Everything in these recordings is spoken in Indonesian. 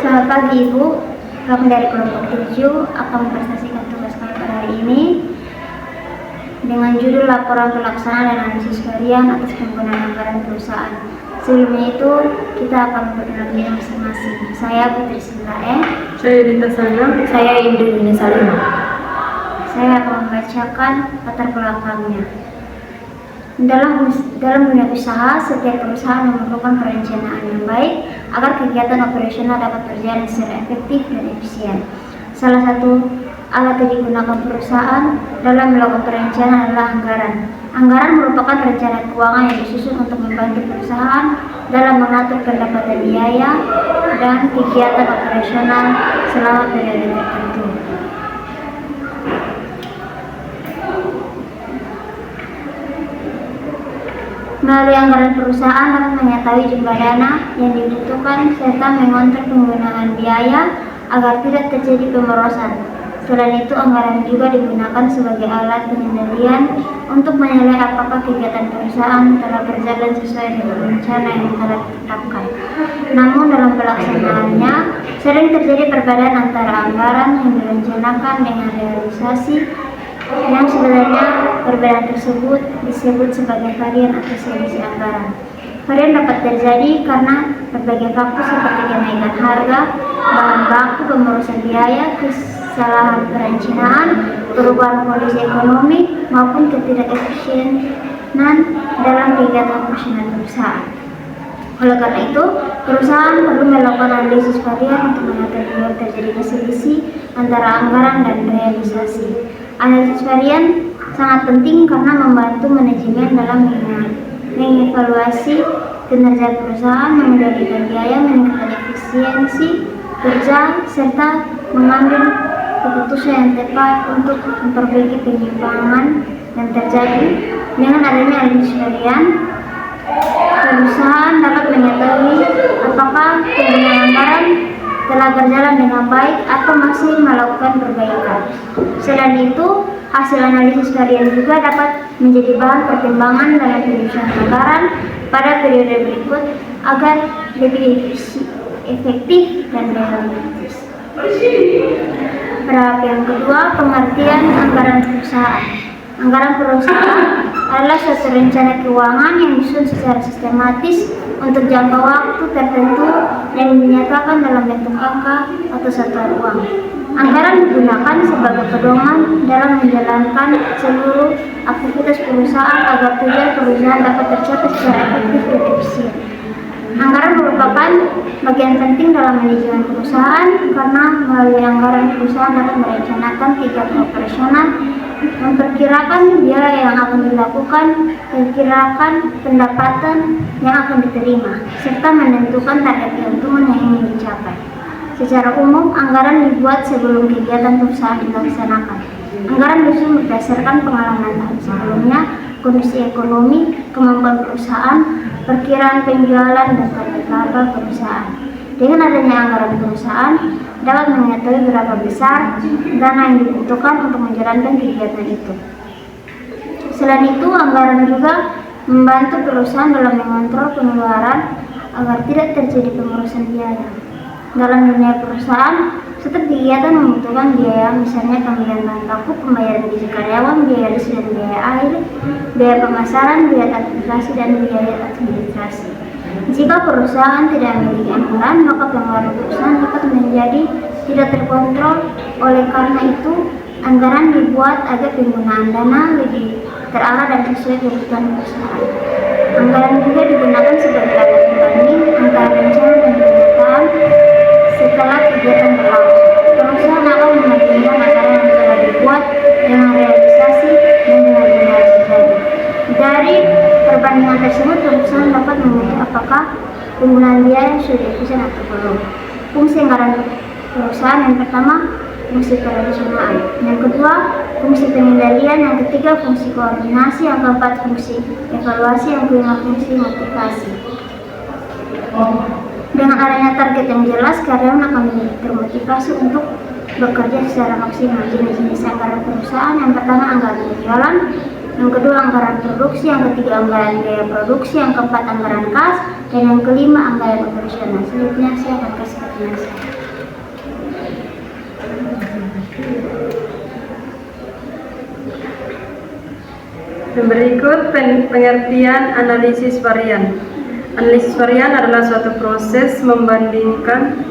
Selamat pagi Ibu, kami dari kelompok 7 akan mempresentasikan tugas kami pada hari ini dengan judul laporan pelaksanaan dan analisis harian atas penggunaan anggaran perusahaan. Sebelumnya itu kita akan memperkenalkan diri masing-masing. Saya Putri Sintae. Saya Dinda Salam. Saya Indri Salimah. Saya akan membacakan latar belakangnya. Dalam dunia usaha, setiap perusahaan memerlukan perencanaan yang baik agar kegiatan operasional dapat berjalan secara efektif dan efisien. Salah satu alat yang digunakan perusahaan dalam melakukan perencanaan adalah anggaran. Anggaran merupakan rencana keuangan yang disusun untuk membantu perusahaan dalam mengatur pendapatan biaya dan kegiatan operasional selama periode tertentu. Melalui anggaran perusahaan dapat mengetahui jumlah dana yang dibutuhkan serta mengontrol penggunaan biaya agar tidak terjadi pemborosan. Selain itu, anggaran juga digunakan sebagai alat pengendalian untuk menilai apakah kegiatan perusahaan telah berjalan sesuai dengan rencana yang telah ditetapkan. Namun dalam pelaksanaannya, sering terjadi perbedaan antara anggaran yang direncanakan dengan realisasi, yang sebenarnya perbedaan tersebut disebut sebagai varian atau selisih anggaran. Varian dapat terjadi karena berbagai faktor seperti kenaikan harga, bahan baku, pemborosan biaya, kesalahan perencanaan, perubahan kondisi ekonomi, maupun ketidakefisienan dalam kegiatan operasional perusahaan. Oleh karena itu, perusahaan perlu melakukan analisis varian untuk mengetahui terjadinya selisih antara anggaran dan realisasi. Analisis varian sangat penting karena membantu manajemen dalam mengevaluasi kinerja perusahaan, mengendalikan biaya, meningkatkan efisiensi kerja, serta mengambil keputusan yang tepat untuk memperbaiki penyimpangan yang terjadi. Dengan adanya analisis varian, perusahaan dapat mengetahui apakah penggunaan anggaran telah berjalan dengan baik atau masih melakukan perbaikan. Selain itu, hasil analisis varian juga dapat menjadi bahan pertimbangan dalam penyusunan anggaran pada periode berikut agar lebih efektif dan realistis. Pada yang kedua, pengertian anggaran perusahaan. Anggaran perusahaan adalah suatu rencana keuangan yang disusun secara sistematis untuk jangka waktu tertentu yang dinyatakan dalam bentuk angka atau satuan uang. Anggaran digunakan sebagai pedoman dalam menjalankan seluruh aktivitas perusahaan agar tujuan perusahaan dapat tercapai secara efektif dan efisien. Anggaran merupakan bagian penting dalam manajemen perusahaan karena melalui anggaran perusahaan dapat merencanakan kegiatan operasional, memperkirakan biaya yang akan dilakukan, memperkirakan pendapatan yang akan diterima, serta menentukan target keuntungan yang ingin dicapai. Secara umum, anggaran dibuat sebelum kegiatan perusahaan dilaksanakan. Anggaran disusun berdasarkan pengalaman tahun sebelumnya, kondisi ekonomi, kemampuan perusahaan, perkiraan penjualan, dan target laba perusahaan. Dengan adanya anggaran perusahaan, dapat mengetahui berapa besar dana yang dibutuhkan untuk menjalankan kegiatan itu. Selain itu, anggaran juga membantu perusahaan dalam mengontrol pengeluaran agar tidak terjadi pemborosan biaya. Dalam dunia perusahaan, setiap kegiatan membutuhkan biaya, misalnya pembelian bahan baku, pembayaran gaji karyawan, biaya listrik dan biaya air, biaya pemasaran, biaya administrasi, dan biaya administrasi. Jika perusahaan tidak memiliki anggaran, maka pengeluaran perusahaan dapat menjadi tidak terkontrol. Oleh karena itu, anggaran dibuat agar penggunaan dana lebih terarah dan sesuai kebutuhan perusahaan. Anggaran juga digunakan sebagai alat pembanding antara rencana dan kenyataan setelah kegiatan berlangsung. Perusahaan akan membandingkan anggaran yang telah dibuat dengan realisasi yang benar-benar terjadi. Dari perbandingan tersebut, perusahaan dapat mengukur apakah penggunaan biaya sudah efisien atau belum. Fungsi anggaran perusahaan yang pertama, fungsi perencanaan. Yang kedua, fungsi pengendalian. Yang ketiga, fungsi koordinasi. Yang keempat, fungsi evaluasi. Yang kelima, fungsi motivasi. Dengan adanya target yang jelas, karyawan akan termotivasi untuk bekerja secara maksimal. Jenis-jenis anggaran perusahaan: yang pertama, anggaran penjualan. Yang kedua, anggaran produksi. Yang ketiga, anggaran biaya produksi. Yang keempat, anggaran kas. Dan yang kelima, anggaran operasional. Selanjutnya saya akan kasih ke Berikut pengertian analisis varian. Analisis varian adalah suatu proses membandingkan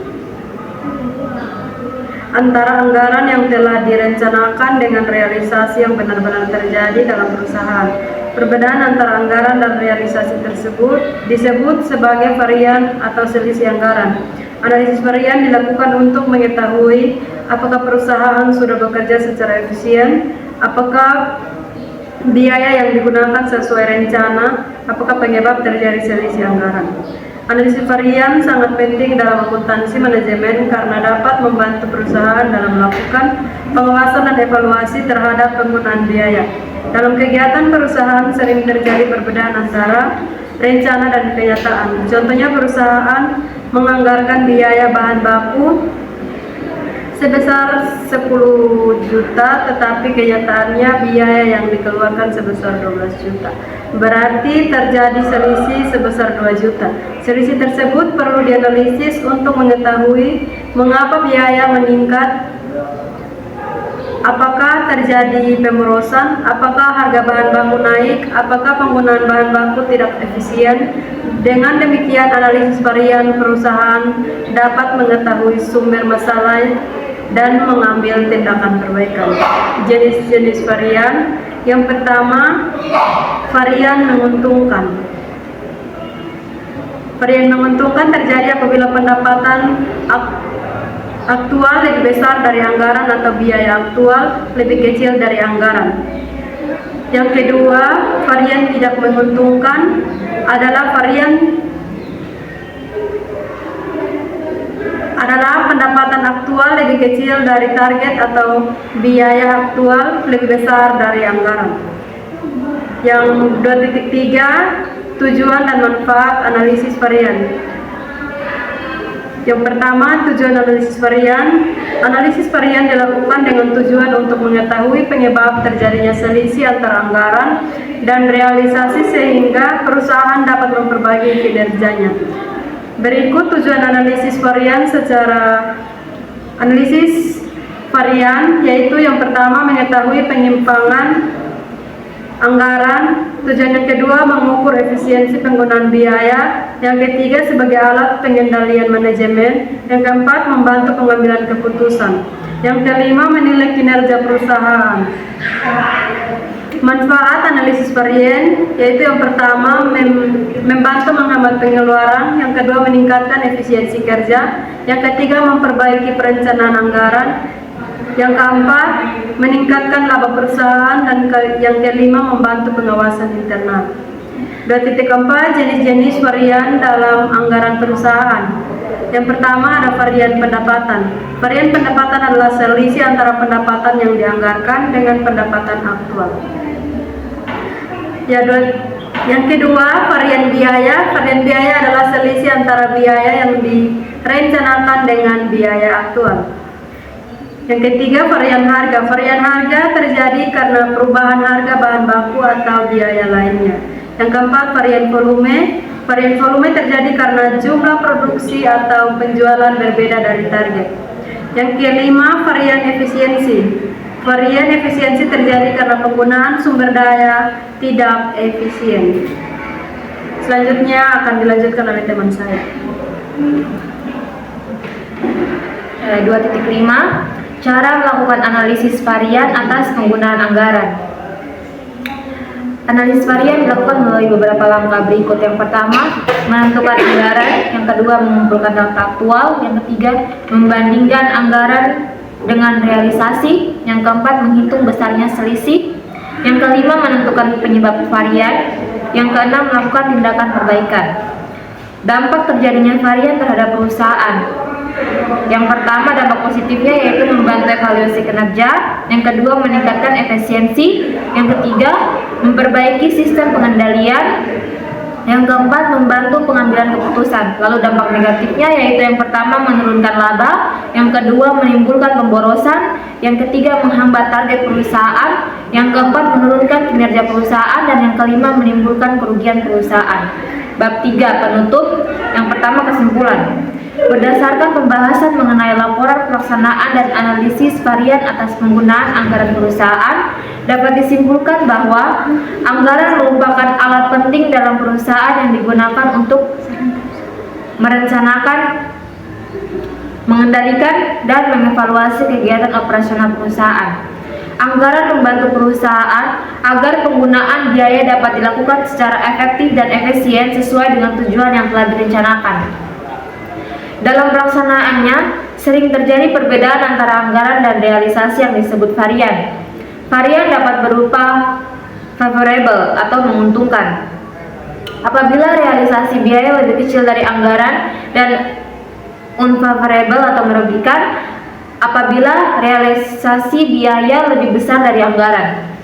antara anggaran yang telah direncanakan dengan realisasi yang benar-benar terjadi dalam perusahaan. Perbedaan antara anggaran dan realisasi tersebut disebut sebagai varian atau selisih anggaran. Analisis varian dilakukan untuk mengetahui apakah perusahaan sudah bekerja secara efisien, apakah biaya yang digunakan sesuai rencana, apakah penyebab terjadi selisih anggaran. Analisis varian sangat penting dalam akuntansi manajemen karena dapat membantu perusahaan dalam melakukan pengawasan dan evaluasi terhadap penggunaan biaya. Dalam kegiatan perusahaan sering terjadi perbedaan antara rencana dan kenyataan. Contohnya, perusahaan menganggarkan biaya bahan baku sebesar 10 juta, tetapi kenyataannya biaya yang dikeluarkan sebesar 12 juta. Berarti terjadi selisih sebesar 2 juta. Selisih tersebut perlu dianalisis untuk mengetahui mengapa biaya meningkat, apakah terjadi pemborosan, apakah harga bahan baku naik, apakah penggunaan bahan baku tidak efisien. Dengan demikian, analisis varian perusahaan dapat mengetahui sumber masalah dan mengambil tindakan perbaikan. Jenis-jenis varian. Yang pertama, varian menguntungkan. Varian menguntungkan terjadi apabila pendapatan aktual lebih besar dari anggaran atau biaya aktual lebih kecil dari anggaran. Yang kedua, varian tidak menguntungkan adalah pendapatan aktual lebih kecil dari target atau biaya aktual lebih besar dari anggaran. Yang 2.3, tujuan dan manfaat analisis varian. Yang pertama, tujuan analisis varian. Analisis varian dilakukan dengan tujuan untuk mengetahui penyebab terjadinya selisih antara anggaran dan realisasi sehingga perusahaan dapat memperbaiki kinerjanya. Berikut tujuan analisis varian secara analisis varian, yaitu yang pertama mengetahui penyimpangan anggaran, tujuan yang kedua mengukur efisiensi penggunaan biaya, yang ketiga sebagai alat pengendalian manajemen, yang keempat membantu pengambilan keputusan, yang kelima menilai kinerja perusahaan. Manfaat analisis varian, yaitu yang pertama membantu menghambat pengeluaran, yang kedua meningkatkan efisiensi kerja, yang ketiga memperbaiki perencanaan anggaran, yang keempat meningkatkan laba perusahaan, dan yang kelima membantu pengawasan internal. 2.4, jenis-jenis varian dalam anggaran perusahaan. Yang pertama ada varian pendapatan. Varian pendapatan adalah selisih antara pendapatan yang dianggarkan dengan pendapatan aktual. Yang kedua, varian biaya. Varian biaya adalah selisih antara biaya yang direncanakan dengan biaya aktual. Yang ketiga, varian harga. Varian harga terjadi karena perubahan harga bahan baku atau biaya lainnya. Yang keempat, varian volume. Varian volume terjadi karena jumlah produksi atau penjualan berbeda dari target. Yang kelima, varian efisiensi. Varian efisiensi terjadi karena penggunaan sumber daya tidak efisien. Selanjutnya akan dilanjutkan oleh teman saya. 2.5, cara melakukan analisis varian atas penggunaan anggaran. Analisis varian dilakukan melalui beberapa langkah berikut. Yang pertama, menentukan anggaran. Yang kedua, mengumpulkan data aktual. Yang ketiga, membandingkan anggaran dengan realisasi. Yang keempat, menghitung besarnya selisih. Yang kelima, menentukan penyebab varian. Yang keenam, melakukan tindakan perbaikan. Dampak terjadinya varian terhadap perusahaan. Yang pertama, dampak positifnya yaitu membantu evaluasi kinerja. Yang kedua, meningkatkan efisiensi. Yang ketiga, memperbaiki sistem pengendalian. Yang keempat, membantu pengambilan keputusan. Lalu dampak negatifnya yaitu yang pertama, menurunkan laba. Yang kedua, menimbulkan pemborosan. Yang ketiga, menghambat target perusahaan. Yang keempat, menurunkan kinerja perusahaan. Dan yang kelima, menimbulkan kerugian perusahaan. Bab 3, penutup. Yang pertama, kesimpulan. Berdasarkan pembahasan mengenai laporan laporan pelaksanaan dan analisis varian atas penggunaan anggaran perusahaan, dapat disimpulkan bahwa anggaran merupakan alat penting dalam perusahaan yang digunakan untuk merencanakan, mengendalikan, dan mengevaluasi kegiatan operasional perusahaan. Anggaran membantu perusahaan agar penggunaan biaya dapat dilakukan secara efektif dan efisien sesuai dengan tujuan yang telah direncanakan. Dalam pelaksanaannya, sering terjadi perbedaan antara anggaran dan realisasi yang disebut varian. Varian dapat berupa favorable atau menguntungkan. Apabila realisasi biaya lebih kecil dari anggaran, dan unfavorable atau merugikan apabila realisasi biaya lebih besar dari anggaran.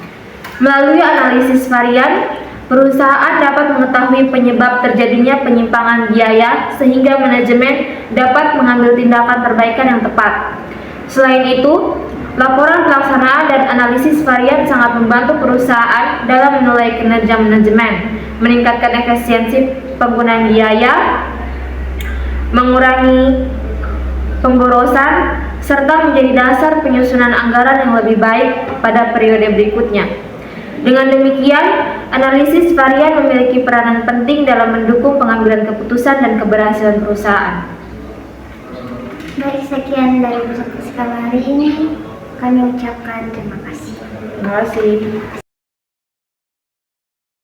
Melalui analisis varian, perusahaan dapat mengetahui penyebab terjadinya penyimpangan biaya sehingga manajemen dapat mengambil tindakan perbaikan yang tepat. Selain itu, laporan pelaksanaan dan analisis varian sangat membantu perusahaan dalam menilai kinerja manajemen, meningkatkan efisiensi penggunaan biaya, mengurangi pemborosan, serta menjadi dasar penyusunan anggaran yang lebih baik pada periode berikutnya. Dengan demikian, analisis varian memiliki peranan penting dalam mendukung pengambilan keputusan dan keberhasilan perusahaan. Baik, sekian dari pusat psikologi hari ini. Kami ucapkan terima kasih. Terima kasih.